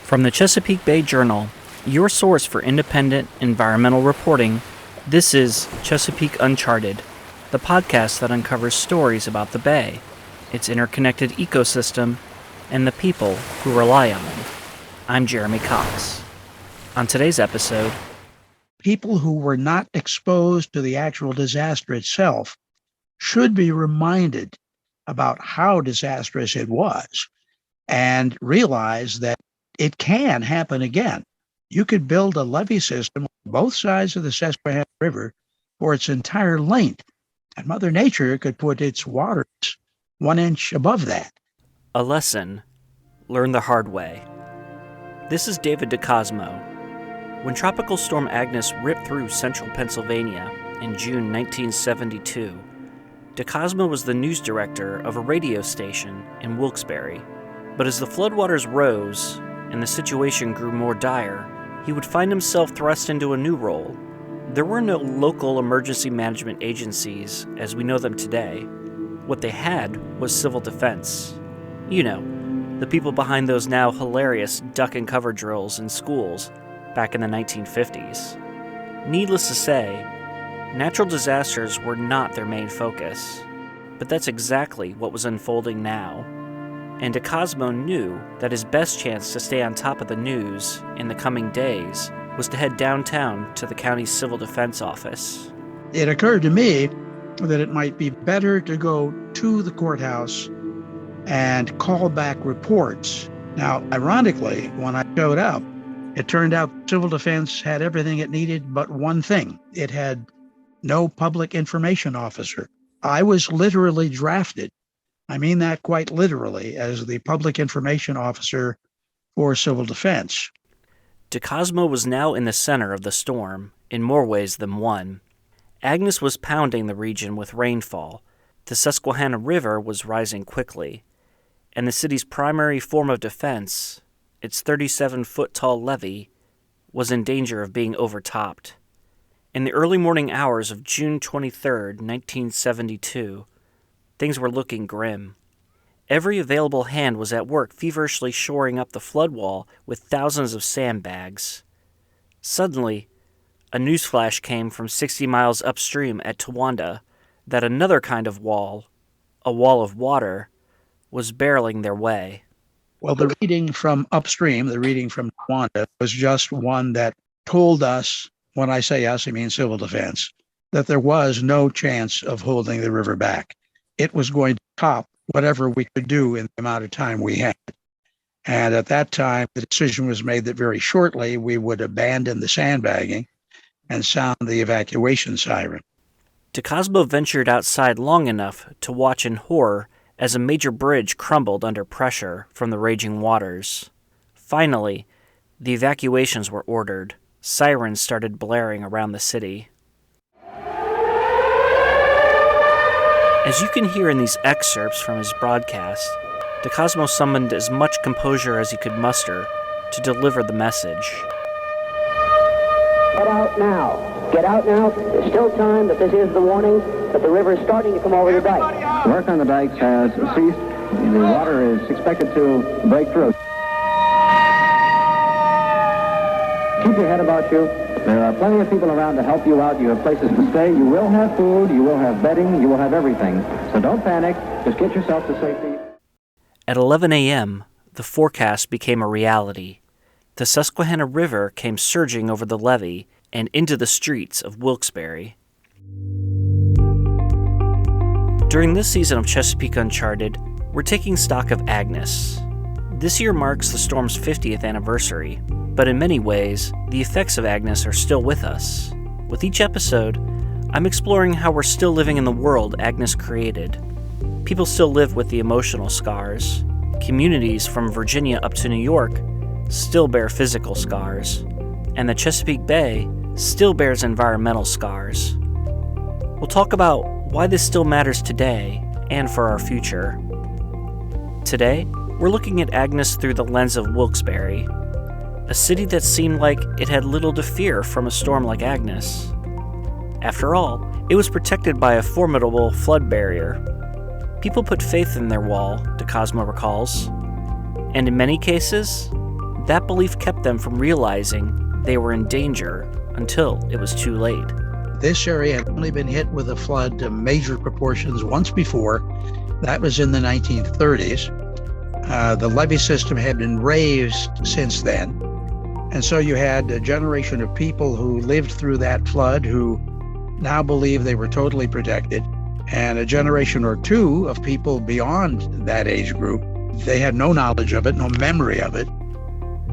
From the Chesapeake Bay Journal, your source for independent environmental reporting, this is Chesapeake Uncharted, the podcast that uncovers stories about the bay, its interconnected ecosystem, and the people who rely on it. I'm Jeremy Cox. On today's episode, people who were not exposed to the actual disaster itself should be reminded about how disastrous it was and realize that it can happen again. You could build a levee system on both sides of the Susquehanna River for its entire length, and Mother Nature could put its waters 1 inch above that. A lesson learned the hard way. This is David DeCosmo. When Tropical Storm Agnes ripped through central Pennsylvania in June 1972, DeCosmo was the news director of a radio station in Wilkes-Barre. But as the floodwaters rose and the situation grew more dire, he would find himself thrust into a new role. There were no local emergency management agencies as we know them today. What they had was civil defense. You know, the people behind those now hilarious duck and cover drills in schools back in the 1950s. Needless to say, natural disasters were not their main focus, but that's exactly what was unfolding now. And DeCosmo knew that his best chance to stay on top of the news in the coming days was to head downtown to the county's civil defense office. It occurred to me that it might be better to go to the courthouse and call back reports. Now, ironically, when I showed up, it turned out civil defense had everything it needed but one thing. It had no public information officer. I was literally drafted. I mean that quite literally, as the public information officer for civil defense. DeCosmo was now in the center of the storm, in more ways than one. Agnes was pounding the region with rainfall. The Susquehanna River was rising quickly, and the city's primary form of defense, its 37-foot-tall levee, was in danger of being overtopped. In the early morning hours of June 23, 1972, things were looking grim. Every available hand was at work feverishly shoring up the flood wall with thousands of sandbags. Suddenly, a newsflash came from 60 miles upstream at Towanda that another kind of wall, a wall of water, was barreling their way. Well, the reading from upstream, the reading from Towanda, was just one that told us, when I say us, I mean civil defense, that there was no chance of holding the river back. It was going to top whatever we could do in the amount of time we had. And at that time, the decision was made that very shortly we would abandon the sandbagging and sound the evacuation siren. DeCosmo ventured outside long enough to watch in horror as a major bridge crumbled under pressure from the raging waters. Finally, the evacuations were ordered. Sirens started blaring around the city. As you can hear in these excerpts from his broadcast, DeCosmo summoned as much composure as he could muster to deliver the message. Get out now. Get out now. There's still time, but this is the warning that the river is starting to come over the dike. Work on the dikes has ceased. The water is expected to break through. Keep your head about you. There are plenty of people around to help you out. You have places to stay. You will have food. You will have bedding. You will have everything. So don't panic. Just get yourself to safety. At 11 a.m., the forecast became a reality. The Susquehanna River came surging over the levee and into the streets of Wilkes-Barre. During this season of Chesapeake Uncharted, we're taking stock of Agnes. This year marks the storm's 50th anniversary, but in many ways, the effects of Agnes are still with us. With each episode, I'm exploring how we're still living in the world Agnes created. People still live with the emotional scars. Communities from Virginia up to New York still bear physical scars. And the Chesapeake Bay still bears environmental scars. We'll talk about why this still matters today and for our future. Today, we're looking at Agnes through the lens of Wilkes-Barre, a city that seemed like it had little to fear from a storm like Agnes. After all, it was protected by a formidable flood barrier. People put faith in their wall, DeCosmo recalls, and in many cases, That belief kept them from realizing they were in danger until it was too late. This area had only been hit with a flood of major proportions once before. That was in the 1930s. The levee system had been raised since then. And so you had a generation of people who lived through that flood who now believe they were totally protected, and a generation or two of people beyond that age group. They had no knowledge of it, no memory of it.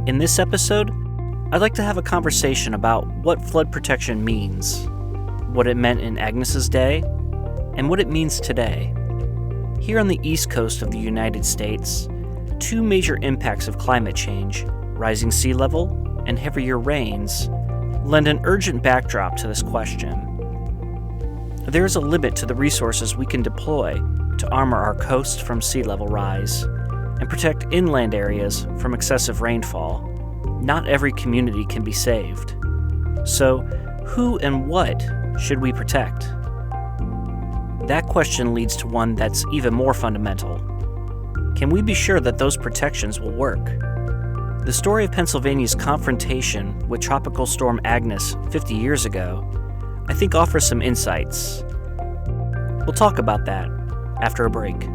In this episode, I'd like to have a conversation about what flood protection means, what it meant in Agnes's day, and what it means today. Here on the east coast of the United States, two major impacts of climate change, rising sea level and heavier rains, lend an urgent backdrop to this question. There is a limit to the resources we can deploy to armor our coast from sea level rise and protect inland areas from excessive rainfall. Not every community can be saved. So, who and what should we protect? That question leads to one that's even more fundamental. Can we be sure that those protections will work? The story of Pennsylvania's confrontation with Tropical Storm Agnes 50 years ago, I think offers some insights. We'll talk about that after a break.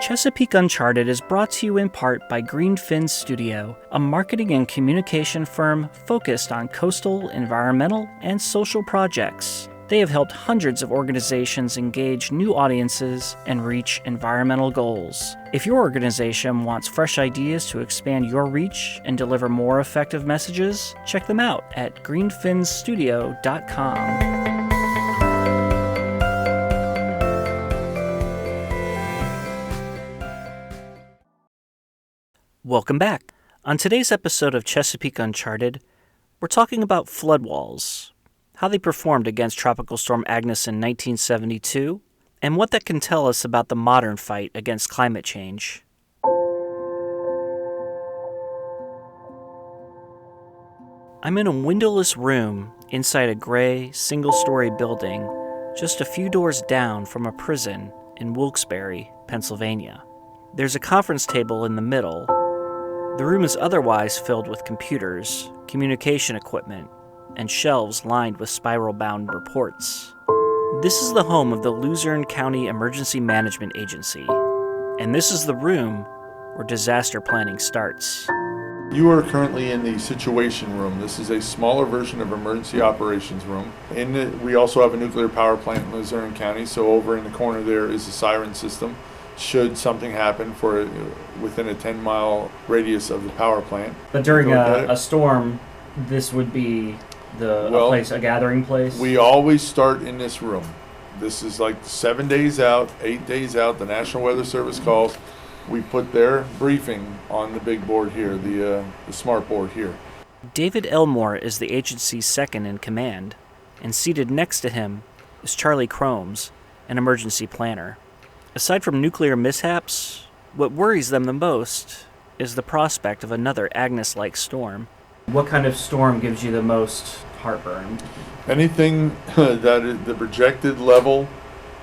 Chesapeake Uncharted is brought to you in part by Greenfin Studio, a marketing and communication firm focused on coastal, environmental, and social projects. They have helped hundreds of organizations engage new audiences and reach environmental goals. If your organization wants fresh ideas to expand your reach and deliver more effective messages, check them out at greenfinstudio.com. Welcome back. On today's episode of Chesapeake Uncharted, we're talking about flood walls, how they performed against Tropical Storm Agnes in 1972, and what that can tell us about the modern fight against climate change. I'm in a windowless room inside a gray, single-story building just a few doors down from a prison in Wilkes-Barre, Pennsylvania. There's a conference table in the middle. The room is otherwise filled with computers, communication equipment, and shelves lined with spiral-bound reports. This is the home of the Luzerne County Emergency Management Agency, and this is the room where disaster planning starts. You are currently in the situation room. This is a smaller version of emergency operations room. In it, we also have a nuclear power plant in Luzerne County, so over in the corner there is a siren system. Should something happen within a 10-mile radius of the power plant. But during a storm, this would be a gathering place? We always start in this room. This is like 7 days out, 8 days out, the National Weather Service calls. We put their briefing on the big board here, the smart board here. David Elmore is the agency's second in command, and seated next to him is Charlie Cromes, an emergency planner. Aside from nuclear mishaps, what worries them the most is the prospect of another Agnes-like storm. What kind of storm gives you the most heartburn? Anything that the projected level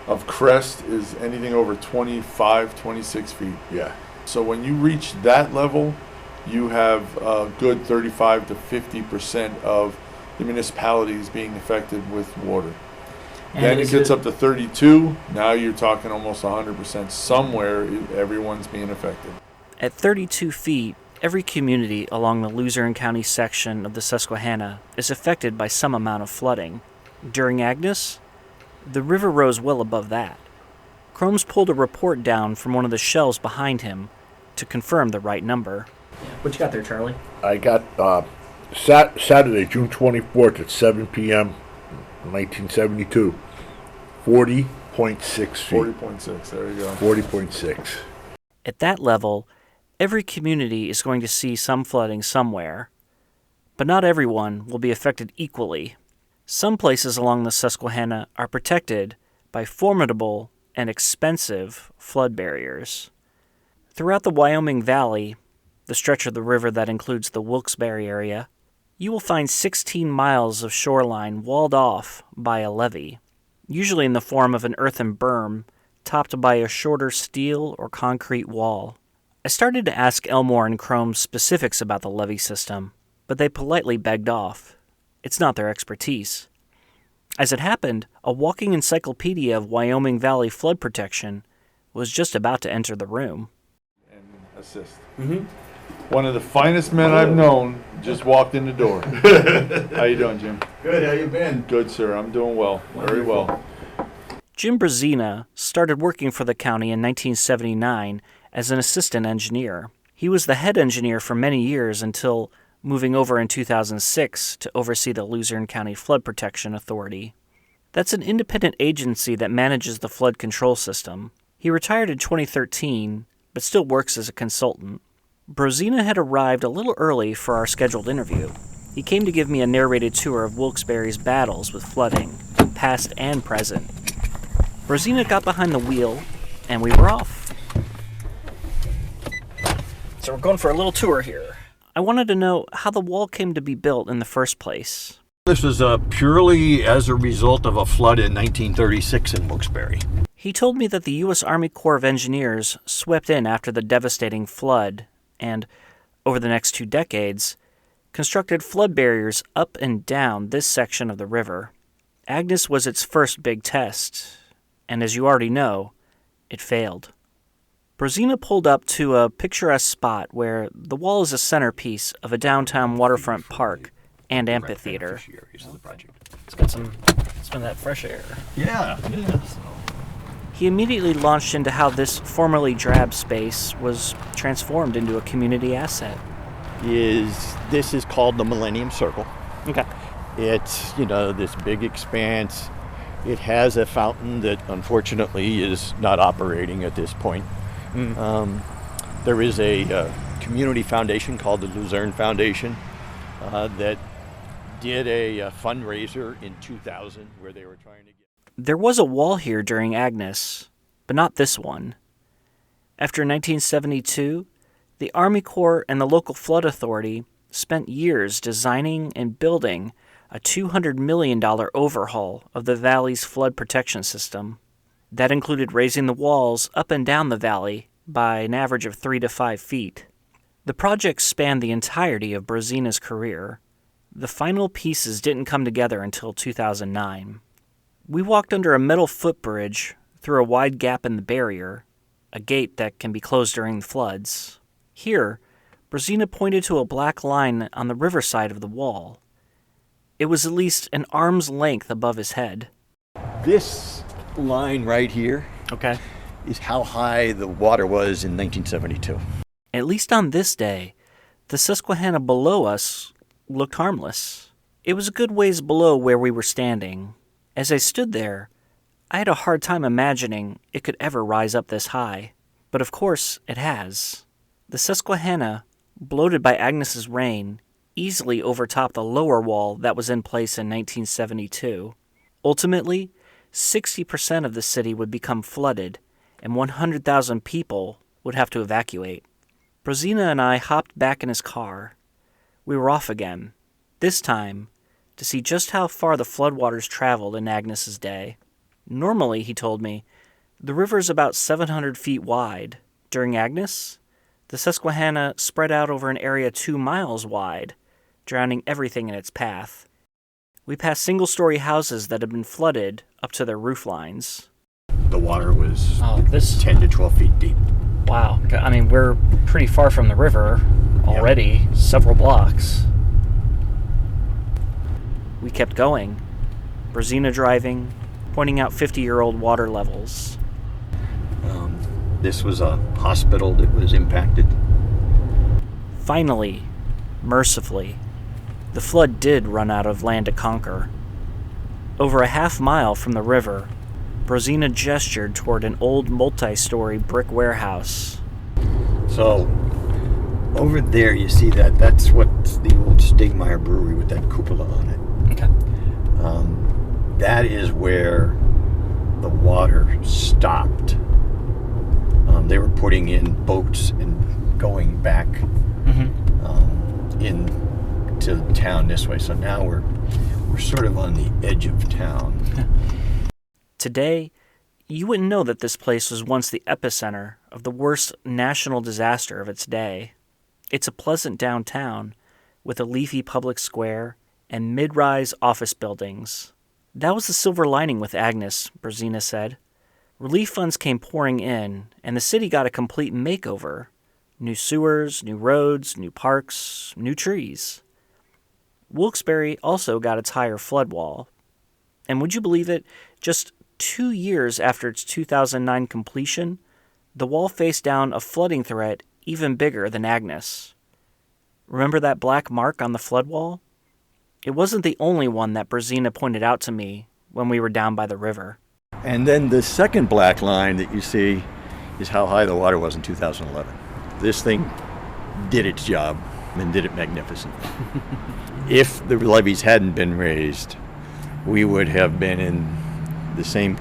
of crest is anything over 25, 26 feet. Yeah. So when you reach that level, you have a good 35 to 50% of the municipalities being affected with water. And then it gets up to 32. Now you're talking almost 100%. Somewhere, everyone's being affected. At 32 feet, every community along the Luzerne County section of the Susquehanna is affected by some amount of flooding. During Agnes, the river rose well above that. Cromes pulled a report down from one of the shelves behind him to confirm the right number. What you got there, Charlie? I got Saturday, June 24th at 7 p.m., 1972, 40.6 feet. 40.6, there you go. 40.6. At that level, every community is going to see some flooding somewhere, but not everyone will be affected equally. Some places along the Susquehanna are protected by formidable and expensive flood barriers. Throughout the Wyoming Valley, the stretch of the river that includes the Wilkes-Barre area, you will find 16 miles of shoreline walled off by a levee. usually in the form of an earthen berm topped by a shorter steel or concrete wall. I started to ask Elmore and Crome specifics about the levee system, but they politely begged off. It's not their expertise. As it happened, a walking encyclopedia of Wyoming Valley flood protection was just about to enter the room. And assist. One of the finest men I've known just walked in the door. How you doing, Jim? Good, how you been? Good, sir. I'm doing well. Very well. Jim Brazina started working for the county in 1979 as an assistant engineer. He was the head engineer for many years until moving over in 2006 to oversee the Luzerne County Flood Protection Authority. That's an independent agency that manages the flood control system. He retired in 2013, but still works as a consultant. Brazina had arrived a little early for our scheduled interview. He came to give me a narrated tour of Wilkes-Barre's battles with flooding, past and present. Brazina got behind the wheel, and we were off. So we're going for a little tour here. I wanted to know how the wall came to be built in the first place. This is purely as a result of a flood in 1936 in Wilkes-Barre. He told me that the U.S. Army Corps of Engineers swept in after the devastating flood and, over the next 2 decades, constructed flood barriers up and down this section of the river. Agnes was its first big test, and as you already know, it failed. Brazina pulled up to a picturesque spot where the wall is a centerpiece of a downtown waterfront park and amphitheater. It's got some of that fresh air. Yeah. He immediately launched into how this formerly drab space was transformed into a community asset. This is called the Millennium Circle. Okay. It's, this big expanse. It has a fountain that unfortunately is not operating at this point. There is a community foundation called the Luzerne Foundation that did a fundraiser in 2000 where they were trying to get... There was a wall here during Agnes, but not this one. After 1972, the Army Corps and the local flood authority spent years designing and building a $200 million overhaul of the valley's flood protection system. That included raising the walls up and down the valley by an average of 3 to 5 feet. The project spanned the entirety of Brazina's career. The final pieces didn't come together until 2009. We walked under a metal footbridge through a wide gap in the barrier, a gate that can be closed during the floods. Here, Brazina pointed to a black line on the riverside of the wall. It was at least an arm's length above his head. This line right here is how high the water was in 1972. At least on this day, the Susquehanna below us looked harmless. It was a good ways below where we were standing. As I stood there, I had a hard time imagining it could ever rise up this high. But of course, it has. The Susquehanna, bloated by Agnes's rain, easily overtopped the lower wall that was in place in 1972. Ultimately, 60% of the city would become flooded, and 100,000 people would have to evacuate. Brazina and I hopped back in his car. We were off again, this time to see just how far the floodwaters traveled in Agnes's day. Normally, he told me, the river is about 700 feet wide. During Agnes, the Susquehanna spread out over an area 2 miles wide, drowning everything in its path. We passed single-story houses that had been flooded up to their roof lines. The water was 10 to 12 feet deep. Wow. I mean, we're pretty far from the river already, several blocks. We kept going, Brazina driving, pointing out 50-year-old water levels. This was a hospital that was impacted. Finally, mercifully, the flood did run out of land to conquer. Over a half mile from the river, Brazina gestured toward an old multi-story brick warehouse. So, over there you see that's what's the old Stegmeyer brewery with that cupola on it. Okay. That is where the water stopped. They were putting in boats and going back into town this way. So now we're sort of on the edge of town. Today, you wouldn't know that this place was once the epicenter of the worst national disaster of its day. It's a pleasant downtown with a leafy public square and mid-rise office buildings. That was the silver lining with Agnes, Brzezina said. Relief funds came pouring in, and the city got a complete makeover. New sewers, new roads, new parks, new trees. Wilkes-Barre also got its higher flood wall. And would you believe it, just 2 years after its 2009 completion, the wall faced down a flooding threat even bigger than Agnes. Remember that black mark on the flood wall? It wasn't the only one that Brzezina pointed out to me when we were down by the river. And then the second black line that you see is how high the water was in 2011. This thing did its job and did it magnificent. If the levees hadn't been raised, we would have been in the same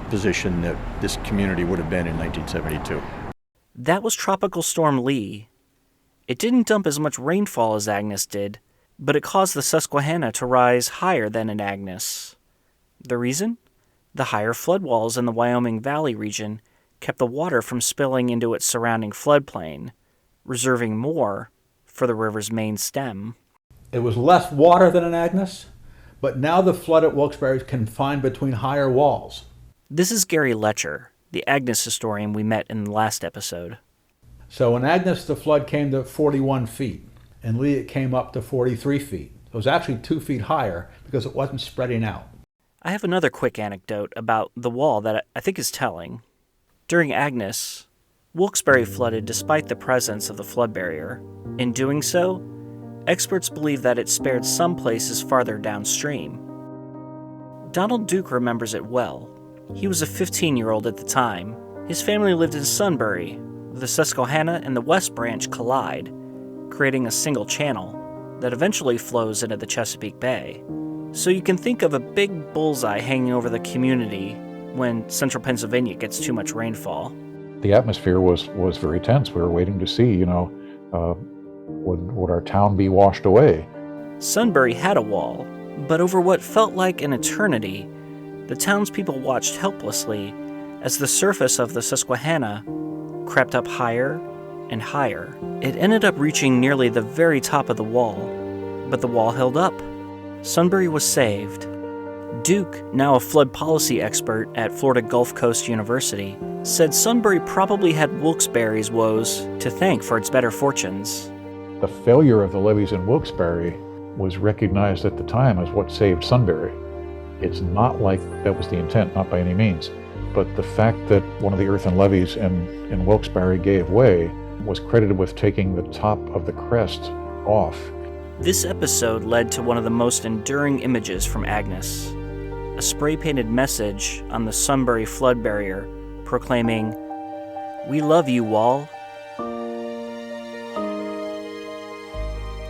position that this community would have been in 1972. That was Tropical Storm Lee. It didn't dump as much rainfall as Agnes did, but it caused the Susquehanna to rise higher than in Agnes. The reason? The higher flood walls in the Wyoming Valley region kept the water from spilling into its surrounding floodplain, reserving more for the river's main stem. It was less water than in Agnes, but now the flood at Wilkes-Barre is confined between higher walls. This is Gary Letcher, the Agnes historian we met in the last episode. So in Agnes, the flood came to 41 feet. In Lee, it came up to 43 feet. It was actually 2 feet higher because it wasn't spreading out. I have another quick anecdote about the wall that I think is telling. During Agnes, Wilkes-Barre flooded despite the presence of the flood barrier. In doing so, experts believe that it spared some places farther downstream. Donald Duke remembers it well. He was a 15-year-old at the time. His family lived in Sunbury, where the Susquehanna and the West Branch collide, creating a single channel that eventually flows into the Chesapeake Bay. So you can think of a big bullseye hanging over the community when central Pennsylvania gets too much rainfall. The atmosphere was very tense. We were waiting to see, would our town be washed away? Sunbury had a wall, but over what felt like an eternity, the townspeople watched helplessly as the surface of the Susquehanna crept up higher and higher. It ended up reaching nearly the very top of the wall, but the wall held up. Sunbury was saved. Duke, now a flood policy expert at Florida Gulf Coast University, said Sunbury probably had Wilkes-Barre's woes to thank for its better fortunes. The failure of the levees in Wilkes-Barre was recognized at the time as what saved Sunbury. It's not like that was the intent, not by any means, but the fact that one of the earthen levees in Wilkes-Barre gave way was credited with taking the top of the crest off. This episode led to one of the most enduring images from Agnes, a spray-painted message on the Sunbury flood barrier proclaiming, "We love you, wall."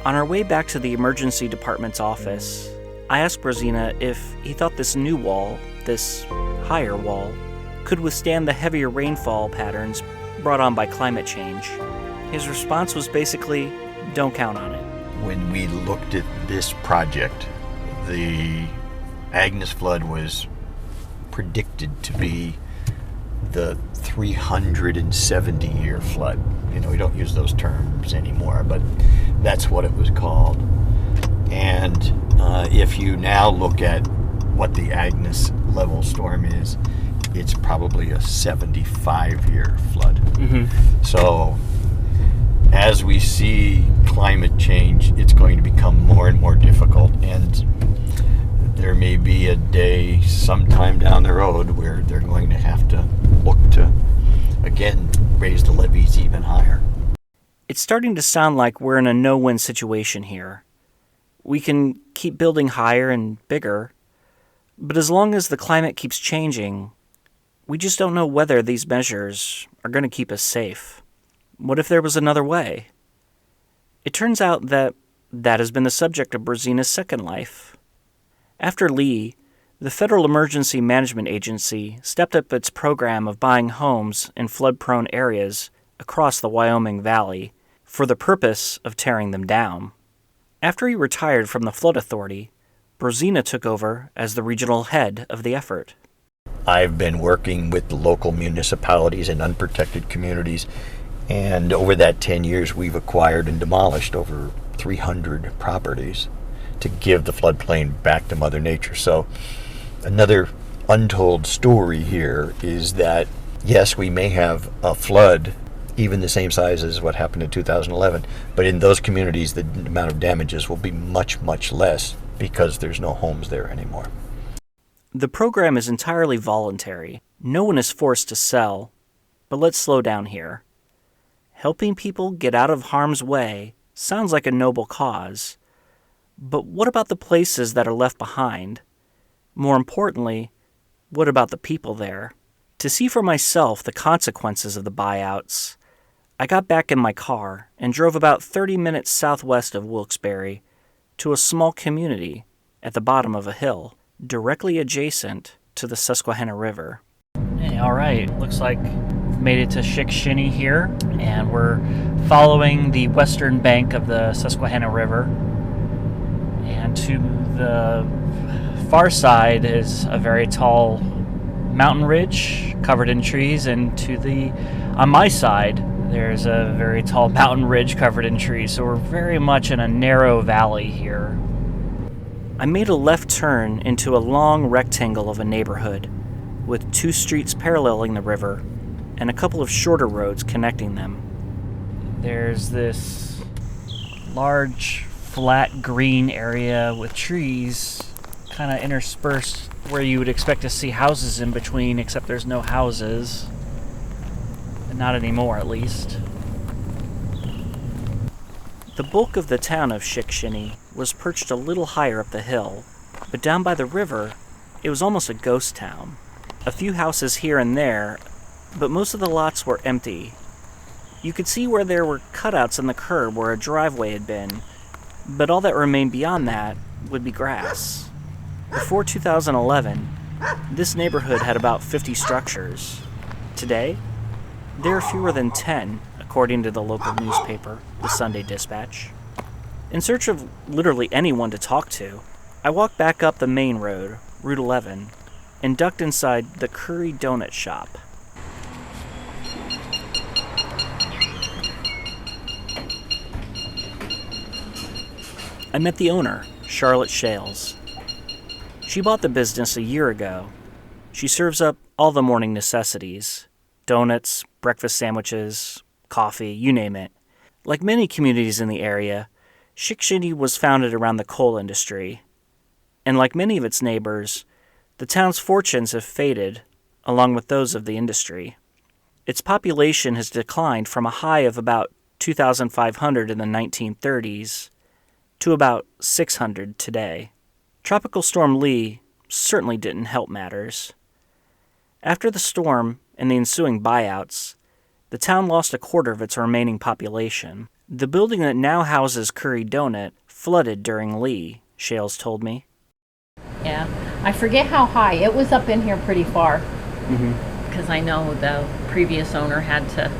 On our way back to the emergency department's office, I asked Brzezina if he thought this new wall, this higher wall, could withstand the heavier rainfall patterns brought on by climate change. His response was basically, don't count on it. When we looked at this project, the Agnes flood was predicted to be the 370-year flood. We don't use those terms anymore, but that's what it was called. And if you now look at what the Agnes level storm is, it's probably a 75-year flood. Mm-hmm. So as we see climate change, it's going to become more and more difficult, and there may be a day sometime down the road where they're going to have to look to, again, raise the levees even higher. It's starting to sound like we're in a no-win situation here. We can keep building higher and bigger, but as long as the climate keeps changing, we just don't know whether these measures are going to keep us safe. What if there was another way? It turns out that has been the subject of Brzezina's second life. After Lee, the Federal Emergency Management Agency stepped up its program of buying homes in flood-prone areas across the Wyoming Valley for the purpose of tearing them down. After he retired from the Flood Authority, Brzezina took over as the regional head of the effort. I've been working with the local municipalities and unprotected communities, and over that 10 years we've acquired and demolished over 300 properties to give the floodplain back to Mother Nature. So another untold story here is that, yes, we may have a flood even the same size as what happened in 2011, but in those communities the amount of damages will be much, much less because there's no homes there anymore. The program is entirely voluntary. No one is forced to sell. But let's slow down here. Helping people get out of harm's way sounds like a noble cause. But what about the places that are left behind? More importantly, what about the people there? To see for myself the consequences of the buyouts, I got back in my car and drove about 30 minutes southwest of Wilkes-Barre to a small community at the bottom of a hill, directly adjacent to the Susquehanna River. Hey, all right, looks like we've made it to Chick-Shinny here, and we're following the western bank of the Susquehanna River. And to the far side is a very tall mountain ridge covered in trees, and on my side, there's a very tall mountain ridge covered in trees, so we're very much in a narrow valley here. I made a left turn into a long rectangle of a neighborhood with 2 streets paralleling the river and a couple of shorter roads connecting them. There's this large, flat green area with trees kind of interspersed where you would expect to see houses in between, except there's no houses. Not anymore, at least. The bulk of the town of Chick-Shinny was perched a little higher up the hill, but down by the river, it was almost a ghost town. A few houses here and there, but most of the lots were empty. You could see where there were cutouts in the curb where a driveway had been, but all that remained beyond that would be grass. Before 2011, this neighborhood had about 50 structures. Today, there are fewer than 10, according to the local newspaper, the Sunday Dispatch. In search of literally anyone to talk to, I walked back up the main road, Route 11, and ducked inside the Curry Donut Shop. I met the owner, Charlotte Shales. She bought the business a year ago. She serves up all the morning necessities: donuts, breakfast sandwiches, coffee, you name it. Like many communities in the area, Chick-Shinny was founded around the coal industry. And like many of its neighbors, the town's fortunes have faded, along with those of the industry. Its population has declined from a high of about 2,500 in the 1930s to about 600 today. Tropical Storm Lee certainly didn't help matters. After the storm and the ensuing buyouts, the town lost a quarter of its remaining population. The building that now houses Curry Donut flooded during Lee, Shales told me. Yeah, I forget how high. It was up in here pretty far. Because I know the previous owner had to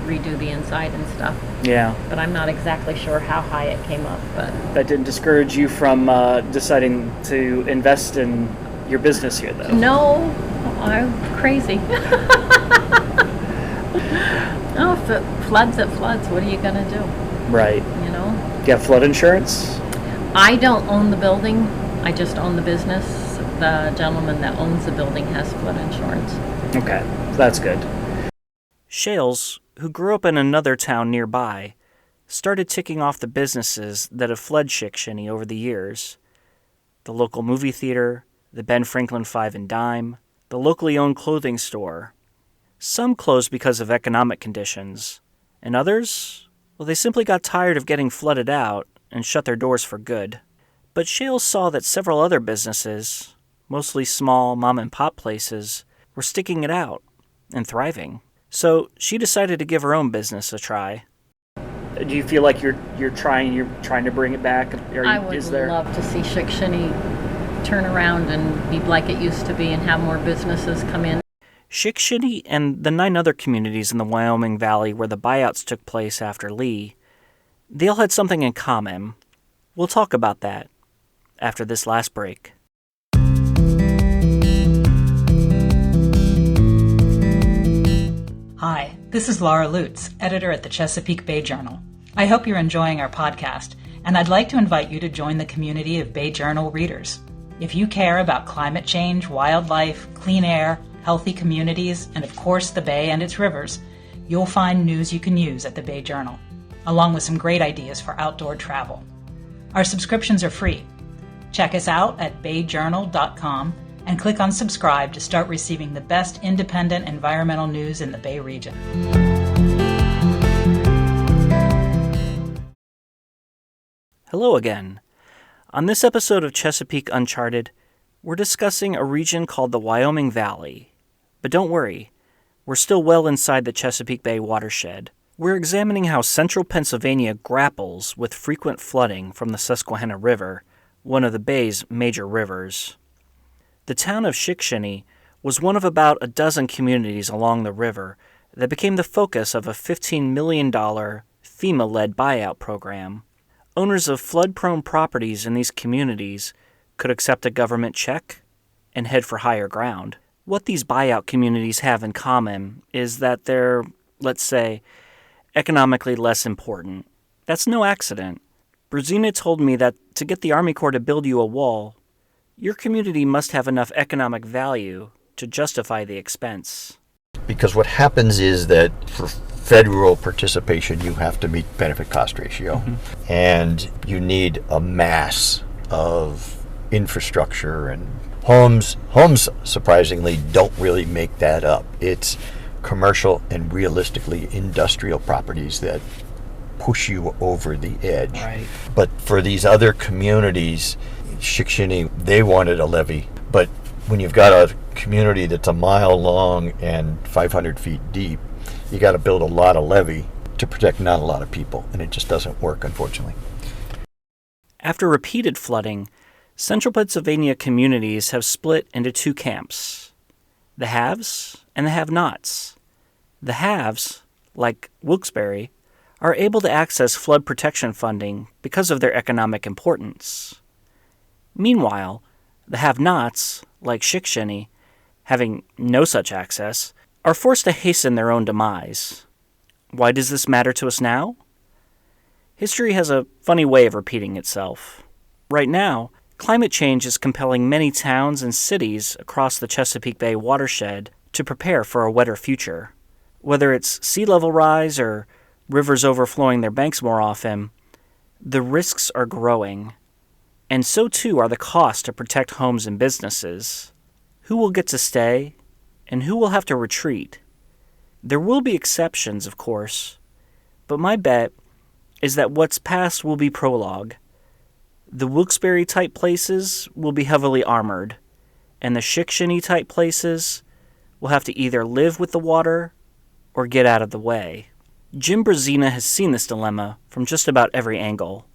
redo the inside and stuff. Yeah. But I'm not exactly sure how high it came up. But that didn't discourage you from deciding to invest in your business here, though? No, I'm crazy. Oh, if it floods, it floods. What are you going to do? Right. You know? Do you have flood insurance? I don't own the building. I just own the business. The gentleman that owns the building has flood insurance. Okay, that's good. Shales, who grew up in another town nearby, started ticking off the businesses that have fled Chick-Shinny over the years. The local movie theater, the Ben Franklin 5 and Dime, the locally owned clothing store. Some closed because of economic conditions, and others, well, they simply got tired of getting flooded out and shut their doors for good. But Shales saw that several other businesses, mostly small mom-and-pop places, were sticking it out and thriving. So she decided to give her own business a try. Do you feel like you're trying to bring it back? I would love to see Chick-Shinny turn around and be like it used to be and have more businesses come in. Chick-Shinny and the 9 other communities in the Wyoming Valley where the buyouts took place after Lee, they all had something in common. We'll talk about that after this last break. Hi, this is Laura Lutz, editor at the Chesapeake Bay Journal. I hope you're enjoying our podcast, and I'd like to invite you to join the community of Bay Journal readers. If you care about climate change, wildlife, clean air, healthy communities, and of course the Bay and its rivers, you'll find news you can use at the Bay Journal, along with some great ideas for outdoor travel. Our subscriptions are free. Check us out at bayjournal.com and click on subscribe to start receiving the best independent environmental news in the Bay region. Hello again. On this episode of Chesapeake Uncharted, we're discussing a region called the Wyoming Valley. But don't worry, we're still well inside the Chesapeake Bay watershed. We're examining how central Pennsylvania grapples with frequent flooding from the Susquehanna River, one of the Bay's major rivers. The town of Shikshini was one of about a dozen communities along the river that became the focus of a $15 million FEMA-led buyout program. Owners of flood-prone properties in these communities could accept a government check and head for higher ground. What these buyout communities have in common is that they're, let's say, economically less important. That's no accident. Bruzina told me that to get the Army Corps to build you a wall, your community must have enough economic value to justify the expense. Because what happens is that for federal participation, you have to meet benefit cost ratio. Mm-hmm. And you need a mass of infrastructure, and homes surprisingly don't really make that up. It's commercial and realistically industrial properties that push you over the edge. Right. But for these other communities, Shikshini, they wanted a levee. But when you've got a community that's a mile long and 500 feet deep, you got to build a lot of levee to protect not a lot of people, and it just doesn't work, unfortunately. After repeated flooding, central Pennsylvania communities have split into two camps, the haves and the have-nots. The haves, like Wilkes-Barre, are able to access flood protection funding because of their economic importance. Meanwhile, the have-nots, like Shikshini, having no such access, are forced to hasten their own demise. Why does this matter to us now? History has a funny way of repeating itself. Right now, climate change is compelling many towns and cities across the Chesapeake Bay watershed to prepare for a wetter future. Whether it's sea level rise or rivers overflowing their banks more often, the risks are growing. And so too are the costs to protect homes and businesses. Who will get to stay, and who will have to retreat? There will be exceptions, of course, but my bet is that what's past will be prologue. The Wilkes-Barre-type places will be heavily armored, and the Shikshini-type places will have to either live with the water or get out of the way. Jim Bruzina has seen this dilemma from just about every angle,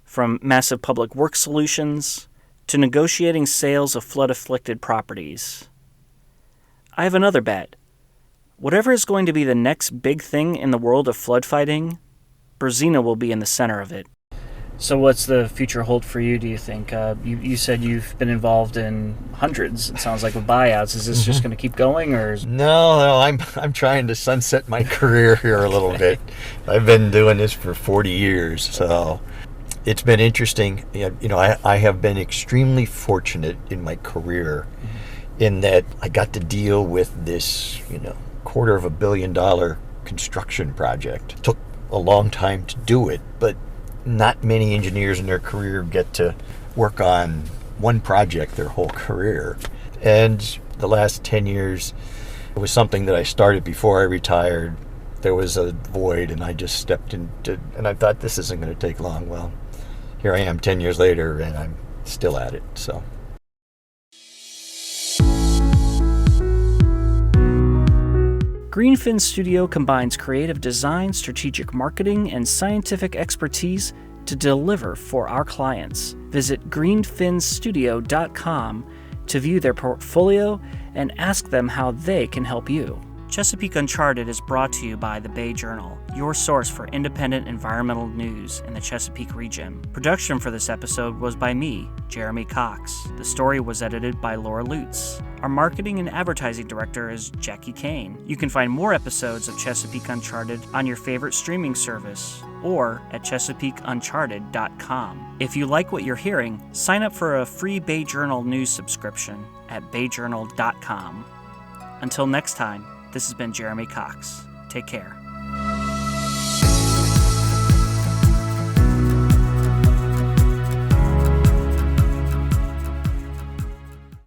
from massive public works solutions to negotiating sales of flood-afflicted properties. I have another bet. Whatever is going to be the next big thing in the world of flood fighting, Bruzina will be in the center of it. So what's the future hold for you, do you think? You said you've been involved in hundreds, it sounds like, with buyouts. Is this just going to keep going? Or No, I'm trying to sunset my career here a little bit. I've been doing this for 40 years, so it's been interesting. I have been extremely fortunate in my career in that I got to deal with this, $250 million construction project. It took a long time to do it, but not many engineers in their career get to work on one project their whole career. And the last 10 years, it was something that I started before I retired. There was a void, and I just stepped into, and I thought, this isn't going to take long. Well, here I am 10 years later, and I'm still at it, so. Greenfin Studio combines creative design, strategic marketing, and scientific expertise to deliver for our clients. Visit greenfinstudio.com to view their portfolio and ask them how they can help you. Chesapeake Uncharted is brought to you by the Bay Journal, your source for independent environmental news in the Chesapeake region. Production for this episode was by me, Jeremy Cox. The story was edited by Laura Lutz. Our marketing and advertising director is Jackie Kane. You can find more episodes of Chesapeake Uncharted on your favorite streaming service or at ChesapeakeUncharted.com. If you like what you're hearing, sign up for a free Bay Journal news subscription at BayJournal.com. Until next time, this has been Jeremy Cox. Take care.